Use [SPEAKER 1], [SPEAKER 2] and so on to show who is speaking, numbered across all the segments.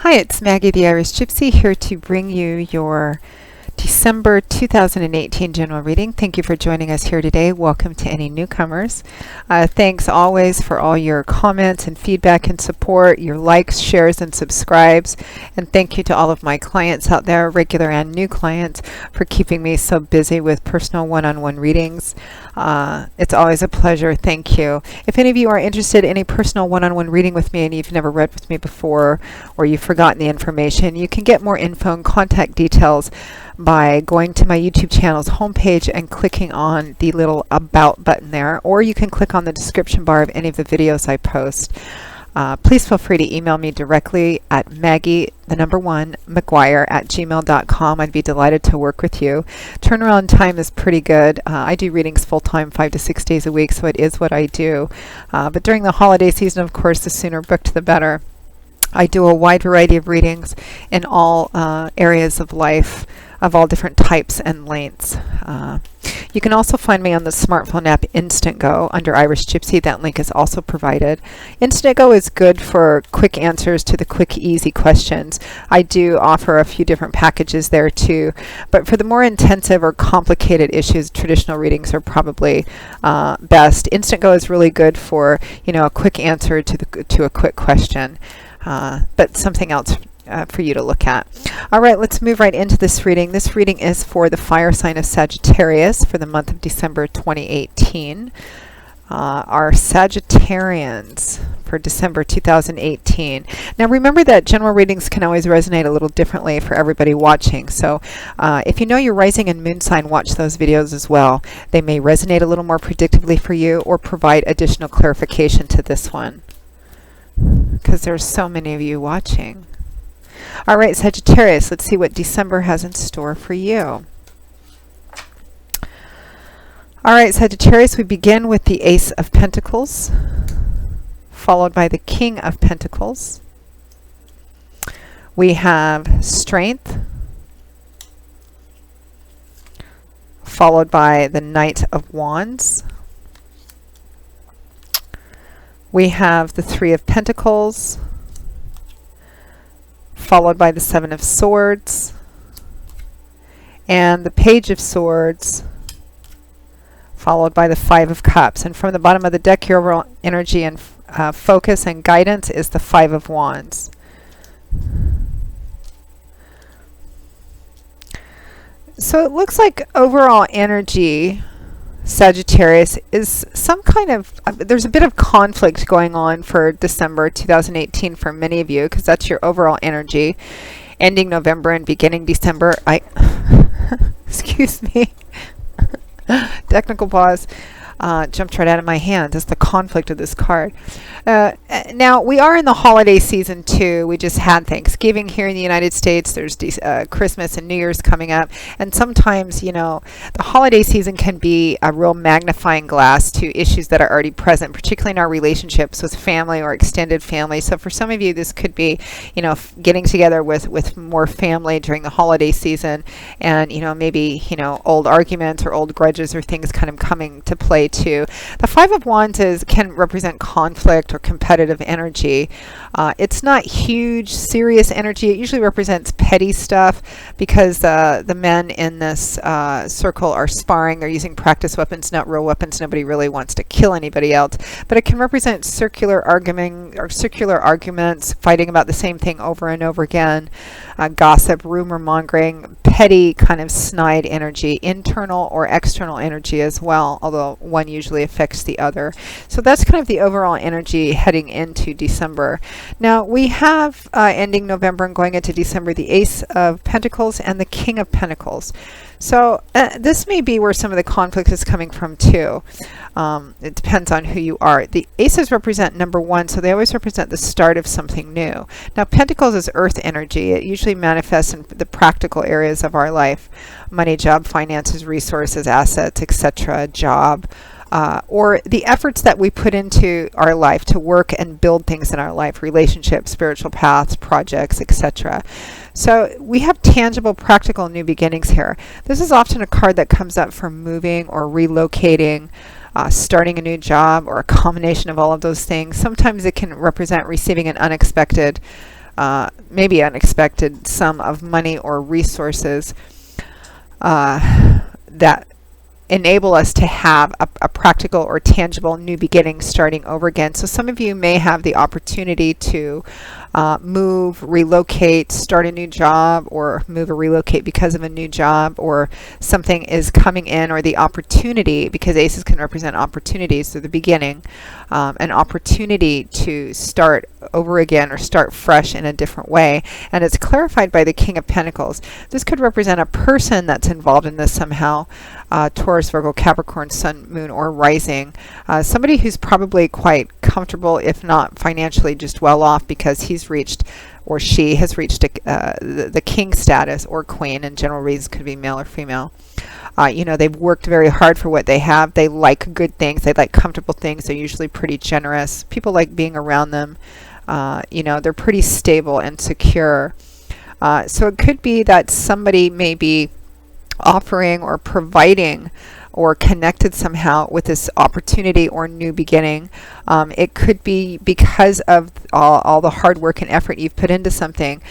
[SPEAKER 1] Hi, it's Maggie the Irish Gypsy here to bring you your December 2018 general reading. Thank you for joining us here today. Welcome to any newcomers. Thanks always for all your comments and feedback and support, your likes, shares, and subscribes. And thank you to all of my clients out there, regular and new clients, for keeping me so busy with personal one-on-one readings. It's always a pleasure. Thank you. If any of you are interested in a personal one-on-one reading with me and you've never read with me before or you've forgotten the information, you can get more info and contact details by going to my YouTube channel's homepage and clicking on the little About button there, or you can click on the description bar of any of the videos I post. Please feel free to email me directly at maggie1mcguire@gmail.com. I'd be delighted to work with you. Turnaround time is pretty good. I do readings full-time 5 to 6 days a week, so it is what I do. But during the holiday season, of course, the sooner booked the better. I do a wide variety of readings in all areas of life, of all different types and lengths. You can also find me on the smartphone app Instantgo under Irish Gypsy. That link is also provided. Instantgo is good for quick answers to the quick, easy questions. I do offer a few different packages there too, but for the more intensive or complicated issues, traditional readings are probably best. Instantgo is really good for, a quick answer to a quick question, but something else for you to look at. All right, let's move right into this reading. This reading is for the fire sign of Sagittarius for the month of December 2018. Our Sagittarians for December 2018. Now remember that general readings can always resonate a little differently for everybody watching. So if you know your rising and moon sign, watch those videos as well. They may resonate a little more predictably for you or provide additional clarification to this one, because there's so many of you watching. All right, Sagittarius, let's see what December has in store for you. All right, Sagittarius, we begin with the Ace of Pentacles, followed by the King of Pentacles. We have Strength, followed by the Knight of Wands. We have the Three of Pentacles, followed by the Seven of Swords, and the Page of Swords, followed by the Five of Cups. And from the bottom of the deck, your overall energy and focus and guidance is the Five of Wands. So it looks like overall energy, Sagittarius, is some kind of, there's a bit of conflict going on for December 2018 for many of you, because that's your overall energy. Ending November and beginning December. Excuse me. Technical pause. Jumped right out of my hand. That's the conflict of this card. Now, we are in the holiday season too. We just had Thanksgiving here in the United States. There's Christmas and New Year's coming up. And sometimes, the holiday season can be a real magnifying glass to issues that are already present, particularly in our relationships with family or extended family. So for some of you, this could be, getting together with more family during the holiday season, and, maybe, old arguments or old grudges or things kind of coming to play too. The Five of Wands can represent conflict or competitive energy. It's not huge, serious energy. It usually represents petty stuff, because the men in this circle are sparring. They're using practice weapons, not real weapons. Nobody really wants to kill anybody else. But it can represent circular arguments, fighting about the same thing over and over again, gossip, rumor mongering, petty kind of snide energy, internal or external energy as well, although one usually affects the other. So that's kind of the overall energy heading into December. Now we have ending November and going into December, the Ace of Pentacles and the King of Pentacles. So this may be where some of the conflict is coming from too. It depends on who you are. The aces represent number one, so they always represent the start of something new. Now Pentacles is earth energy. It usually manifests in the practical areas of our life: money, job, finances, resources, assets, etc., job, or the efforts that we put into our life to work and build things in our life, relationships, spiritual paths, projects, etc. So we have tangible, practical new beginnings here. This is often a card that comes up for moving or relocating, starting a new job, or a combination of all of those things. Sometimes it can represent receiving an unexpected maybe unexpected sum of money or resources that enable us to have a practical or tangible new beginning starting over again. So some of you may have the opportunity to move, relocate, start a new job, or move or relocate because of a new job, or something is coming in, or the opportunity, because aces can represent opportunities, so the beginning, an opportunity to start over again or start fresh in a different way. And it's clarified by the King of Pentacles. This could represent a person that's involved in this somehow, Taurus, Virgo, Capricorn, Sun, Moon, or Rising. Somebody who's probably quite comfortable, if not financially just well off, because he's reached, or she has reached the king status or queen, and general reasons could be male or female. You know, they've worked very hard for what they have. They like good things. They like comfortable things. They're usually pretty generous. People like being around them. You know, they're pretty stable and secure. So it could be that somebody may be offering or providing or connected somehow with this opportunity or new beginning. It could be because of all the hard work and effort you've put into something.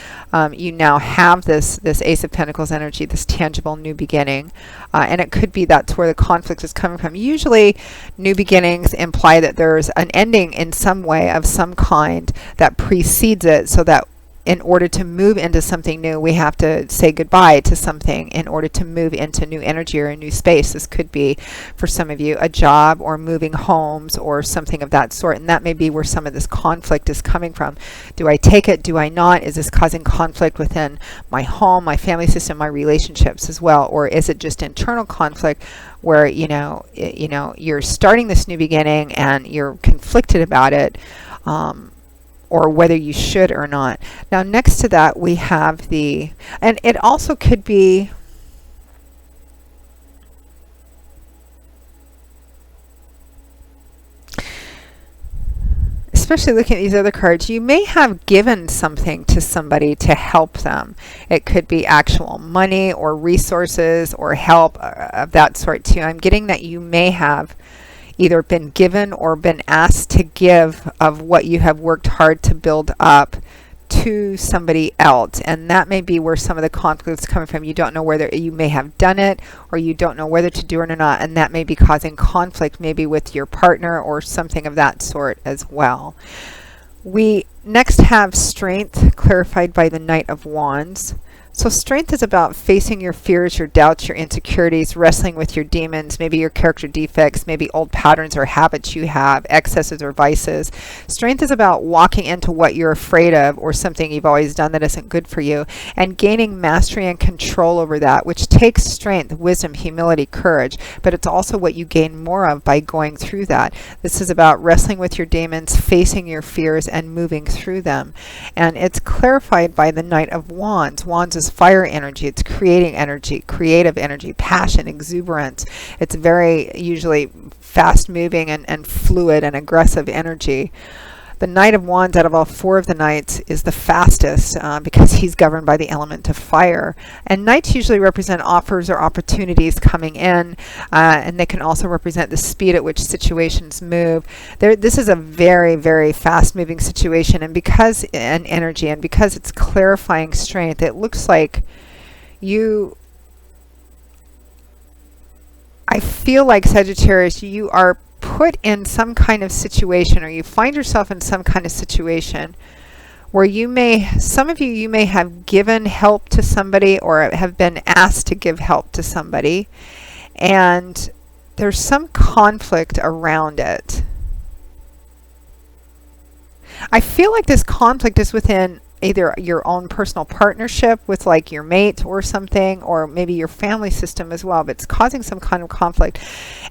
[SPEAKER 1] You now have this Ace of Pentacles energy, this tangible new beginning. And it could be that's where the conflict is coming from. Usually new beginnings imply that there's an ending in some way of some kind that precedes it, so that in order to move into something new, we have to say goodbye to something in order to move into new energy or a new space. This could be, for some of you, a job or moving homes or something of that sort. And that may be where some of this conflict is coming from. Do I take it? Do I not? Is this causing conflict within my home, my family system, my relationships as well? Or is it just internal conflict where, you're starting this new beginning and you're conflicted about it? Or whether you should or not. Now, next to that, we have and it also could be, especially looking at these other cards, you may have given something to somebody to help them. It could be actual money or resources or help of that sort too. I'm getting that you may have either been given or been asked to give of what you have worked hard to build up to somebody else. And that may be where some of the conflict is coming from. You don't know whether you may have done it, or you don't know whether to do it or not. And that may be causing conflict maybe with your partner or something of that sort as well. We next have strength, clarified by the Knight of Wands. So strength is about facing your fears, your doubts, your insecurities, wrestling with your demons, maybe your character defects, maybe old patterns or habits you have, excesses or vices. Strength is about walking into what you're afraid of or something you've always done that isn't good for you, and gaining mastery and control over that, which takes strength, wisdom, humility, courage, but it's also what you gain more of by going through that. This is about wrestling with your demons, facing your fears, and moving through them. And it's clarified by the Knight of Wands. Wands is fire energy. It's creating energy, creative energy, passion, exuberance. It's very usually fast moving and fluid and aggressive energy. The Knight of Wands, out of all four of the Knights, is the fastest because he's governed by the element of fire. And Knights usually represent offers or opportunities coming in, and they can also represent the speed at which situations move. This is a very, very fast-moving situation, and because energy, and because it's clarifying strength, it looks like I feel like, Sagittarius, you are put in some kind of situation, or you find yourself in some kind of situation where some of you may have given help to somebody or have been asked to give help to somebody, and there's some conflict around it. I feel like this conflict is within either your own personal partnership with like your mate or something, or maybe your family system as well, but it's causing some kind of conflict.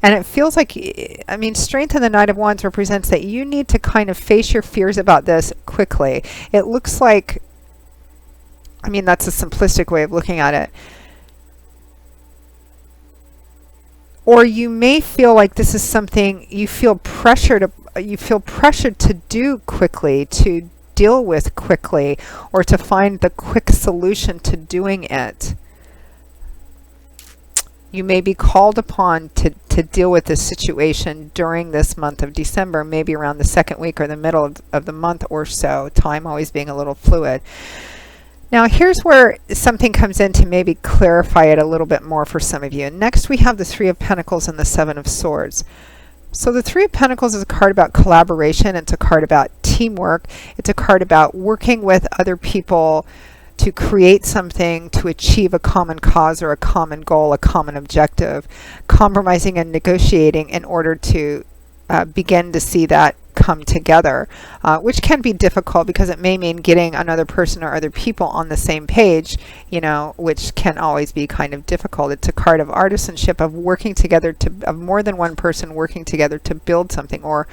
[SPEAKER 1] And it feels like, strength in the Knight of Wands represents that you need to kind of face your fears about this quickly. It looks like, that's a simplistic way of looking at it. Or you may feel like this is something you feel pressured to do quickly, to deal with quickly, or to find the quick solution to doing it. You may be called upon to deal with this situation during this month of December, maybe around the second week or the middle of the month or so, time always being a little fluid. Now here's where something comes in to maybe clarify it a little bit more for some of you. And next we have the Three of Pentacles and the Seven of Swords. So the Three of Pentacles is a card about collaboration. It's a card about teamwork. It's a card about working with other people to create something, to achieve a common cause or a common goal, a common objective, compromising and negotiating in order to begin to see that come together, which can be difficult because it may mean getting another person or other people on the same page, you know, which can always be kind of difficult. It's a card of artisanship, of working together, of more than one person working together to build something or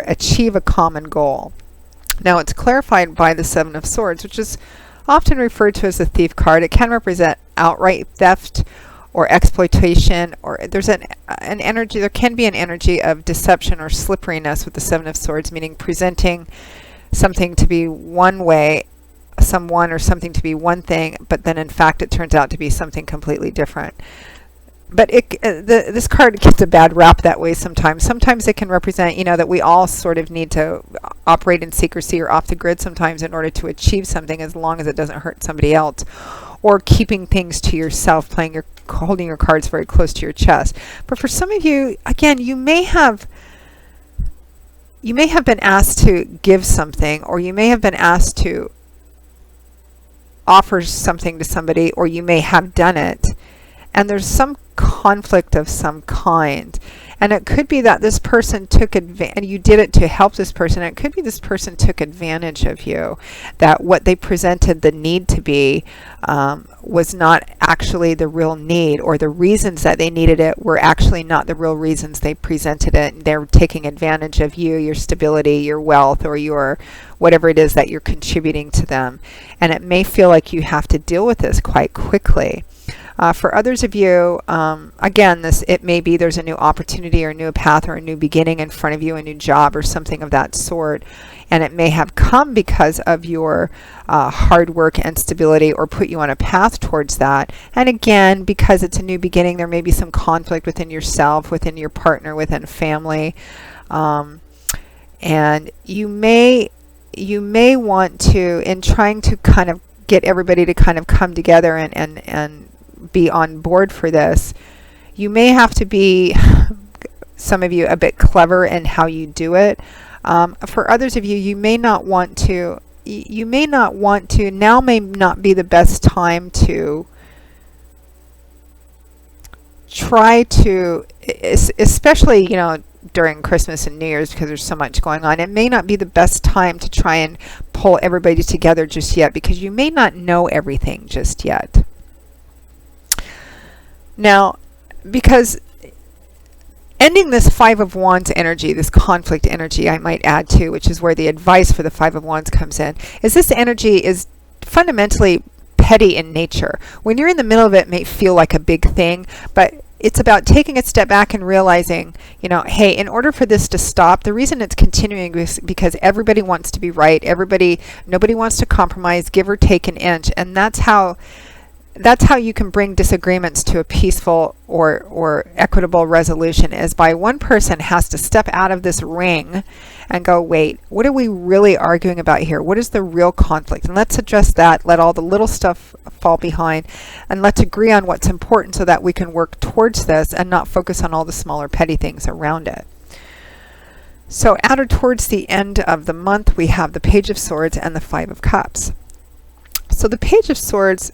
[SPEAKER 1] achieve a common goal. Now it's clarified by the Seven of Swords, which is often referred to as the thief card. It can represent outright theft or exploitation, or there's an energy, there can be an energy of deception or slipperiness with the Seven of Swords, meaning presenting something to be one way, someone or something to be one thing, but then in fact it turns out to be something completely different. But this card gets a bad rap that way sometimes. Sometimes it can represent, you know, that we all sort of need to operate in secrecy or off the grid sometimes in order to achieve something, as long as it doesn't hurt somebody else. Or keeping things to yourself, holding your cards very close to your chest. But for some of you, again, you may have been asked to give something, or you may have been asked to offer something to somebody, or you may have done it, and there's some conflict of some kind. And it could be that this person took advantage, and you did it to help this person. It could be this person took advantage of you, that what they presented the need to be was not actually the real need, or the reasons that they needed it were actually not the real reasons they presented it. They're taking advantage of you, your stability, your wealth, or your whatever it is that you're contributing to them. And it may feel like you have to deal with this quite quickly. For others of you, again, it may be there's a new opportunity or a new path or a new beginning in front of you, a new job or something of that sort. And it may have come because of your hard work and stability, or put you on a path towards that. And again, because it's a new beginning, there may be some conflict within yourself, within your partner, within family. And you may want to, in trying to kind of get everybody to kind of come together and be on board for this, you may have to be, some of you, a bit clever in how you do it. For others of you, you may not want to, now may not be the best time to try to, especially, you know, during Christmas and New Year's, because there's so much going on. It may not be the best time to try and pull everybody together just yet, because you may not know everything just yet. Now, because ending this Five of Wands energy, this conflict energy, I might add to, which is where the advice for the Five of Wands comes in, is this energy is fundamentally petty in nature. When you're in the middle of it, it may feel like a big thing, but it's about taking a step back and realizing, you know, hey, in order for this to stop, the reason it's continuing is because everybody wants to be right. Nobody wants to compromise, give or take an inch. And that's how you can bring disagreements to a peaceful or equitable resolution, is by one person has to step out of this ring and go, wait, what are we really arguing about here? What is the real conflict? And let's address that. Let all the little stuff fall behind, and let's agree on what's important so that we can work towards this and not focus on all the smaller petty things around it. So at or towards the end of the month, we have the Page of Swords and the Five of Cups. So the Page of Swords,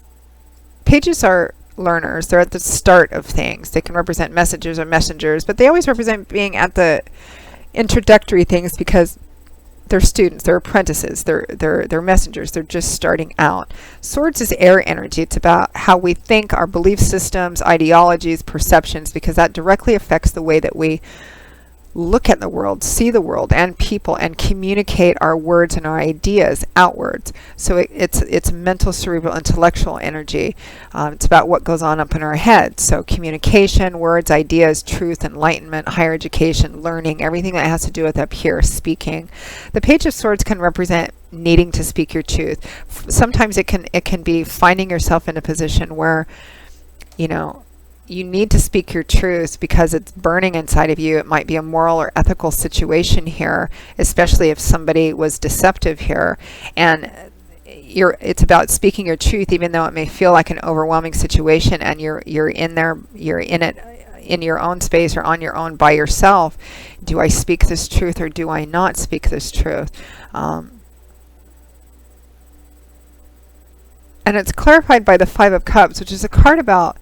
[SPEAKER 1] pages are learners. They're at the start of things. They can represent messages or messengers, but they always represent being at the introductory things, because they're students, they're apprentices, they're messengers, they're just starting out. Swords is air energy. It's about how we think, our belief systems, ideologies, perceptions, because that directly affects the way that we look at the world, see the world and people, and communicate our words and our ideas outwards. So it's mental, cerebral, intellectual energy. It's about what goes on up in our heads. So communication, words, ideas, truth, enlightenment, higher education, learning, everything that has to do with up here, speaking. The Page of Swords can represent needing to speak your truth. Sometimes it can be finding yourself in a position where, you know, you need to speak your truth because it's burning inside of you. It might be a moral or ethical situation here, especially if somebody was deceptive here. And it's about speaking your truth, even though it may feel like an overwhelming situation, and you're in it in your own space or on your own by yourself. Do I speak this truth or do I not speak this truth? And it's clarified by the Five of Cups, which is a card about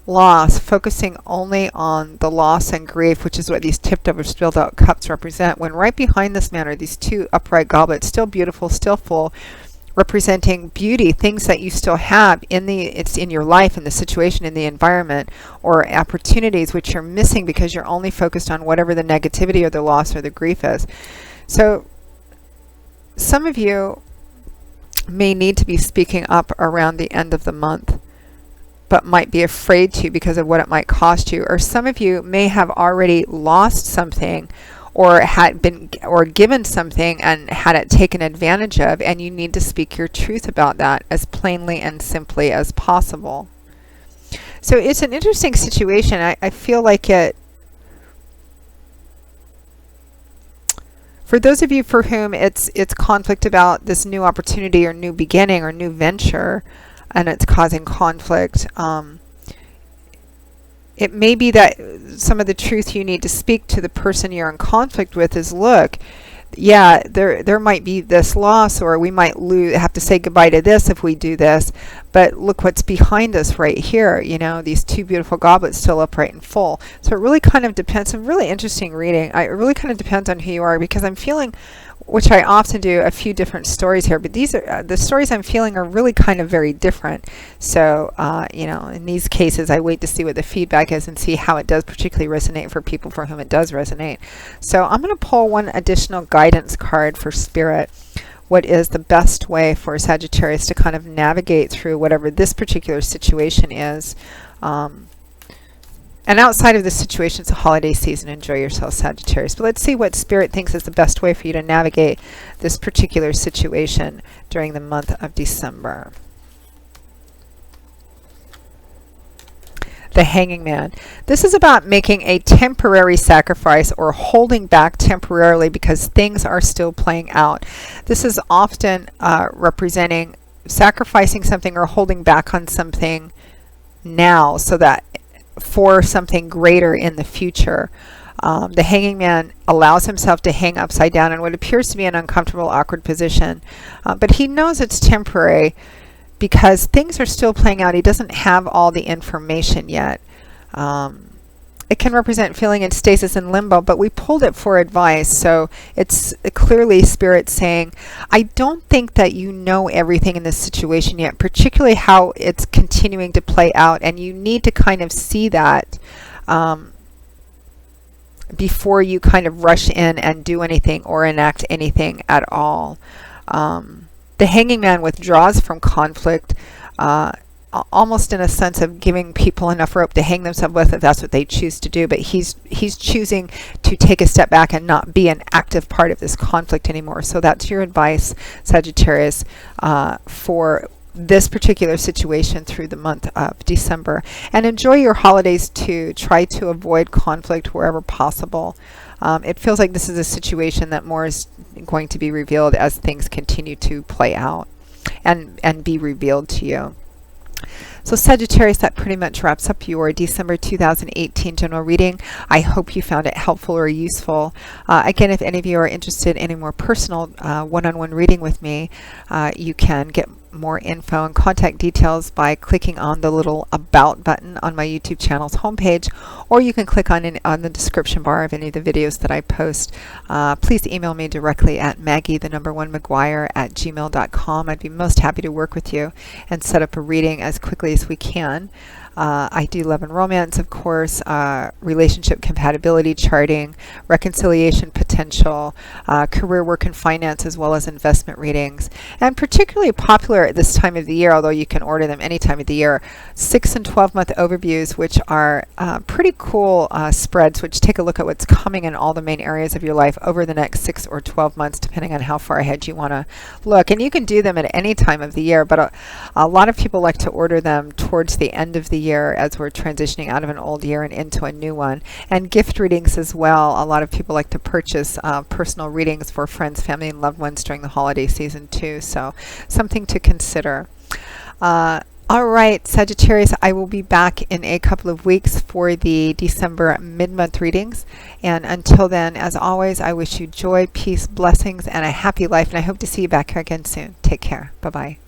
[SPEAKER 1] loss, focusing only on the loss and grief, which is what these tipped over, spilled out cups represent. When right behind this man are these two upright goblets, still beautiful, still full, representing beauty, things that you still have it's in your life, in the situation, in the environment, or opportunities which you're missing because you're only focused on whatever the negativity or the loss or the grief is. So some of you may need to be speaking up around the end of the month, but might be afraid to because of what it might cost you. Or some of you may have already lost something, or had been or given something and had it taken advantage of, and you need to speak your truth about that as plainly and simply as possible. So it's an interesting situation. I feel like it, for those of you for whom it's conflict about this new opportunity or new beginning or new venture, and it's causing conflict, it may be that some of the truth you need to speak to the person you're in conflict with is, look, yeah, there might be this loss, or we might have to say goodbye to this if we do this, but look what's behind us right here. You know, these two beautiful goblets still upright and full. So it really kind of depends. Some really interesting reading. It really kind of depends on who you are, because I'm feeling, which I often do, a few different stories here, but these are the stories I'm feeling are really kind of very different. So you know, in these cases, I wait to see what the feedback is and see how it does particularly resonate for people for whom it does resonate. So I'm going to pull one additional guidance card for Spirit. What is the best way for Sagittarius to kind of navigate through whatever this particular situation is? And outside of this situation, it's a holiday season. Enjoy yourself, Sagittarius. But let's see what Spirit thinks is the best way for you to navigate this particular situation during the month of December. The Hanging Man. This is about making a temporary sacrifice or holding back temporarily because things are still playing out. This is often representing sacrificing something or holding back on something now so that for something greater in the future. The Hanging Man allows himself to hang upside down in what appears to be an uncomfortable, awkward position. But he knows it's temporary because things are still playing out. He doesn't have all the information yet. It can represent feeling in stasis and limbo, but we pulled it for advice. So it's clearly Spirit saying, I don't think that you know everything in this situation yet, particularly how it's continuing to play out. And you need to kind of see that before you kind of rush in and do anything or enact anything at all. The Hanging Man withdraws from conflict, almost in a sense of giving people enough rope to hang themselves with if that's what they choose to do. But he's choosing to take a step back and not be an active part of this conflict anymore. So that's your advice, Sagittarius, for this particular situation through the month of December. And enjoy your holidays too. Try to avoid conflict wherever possible. It feels like this is a situation that more is going to be revealed as things continue to play out and be revealed to you. So Sagittarius, that pretty much wraps up your December 2018 general reading. I hope you found it helpful or useful. Again, if any of you are interested in a more personal one-on-one reading with me, you can get more info and contact details by clicking on the little About button on my YouTube channel's homepage, or you can click on the description bar of any of the videos that I post. Please email me directly at maggie1McGuire@gmail.com. I'd be most happy to work with you and set up a reading as quickly as we can. I do love and romance, of course, relationship compatibility charting, reconciliation potential, career, work, and finance, as well as investment readings. And particularly popular at this time of the year, although you can order them any time of the year, 6 and 12-month overviews, which are pretty cool spreads, which take a look at what's coming in all the main areas of your life over the next 6 or 12 months, depending on how far ahead you want to look. And you can do them at any time of the year, but a lot of people like to order them towards the end of the year as we're transitioning out of an old year and into a new one. And gift readings as well. A lot of people like to purchase personal readings for friends, family, and loved ones during the holiday season too. So something to consider. All right, Sagittarius, I will be back in a couple of weeks for the December mid-month readings. And until then, as always, I wish you joy, peace, blessings, and a happy life. And I hope to see you back here again soon. Take care. Bye-bye.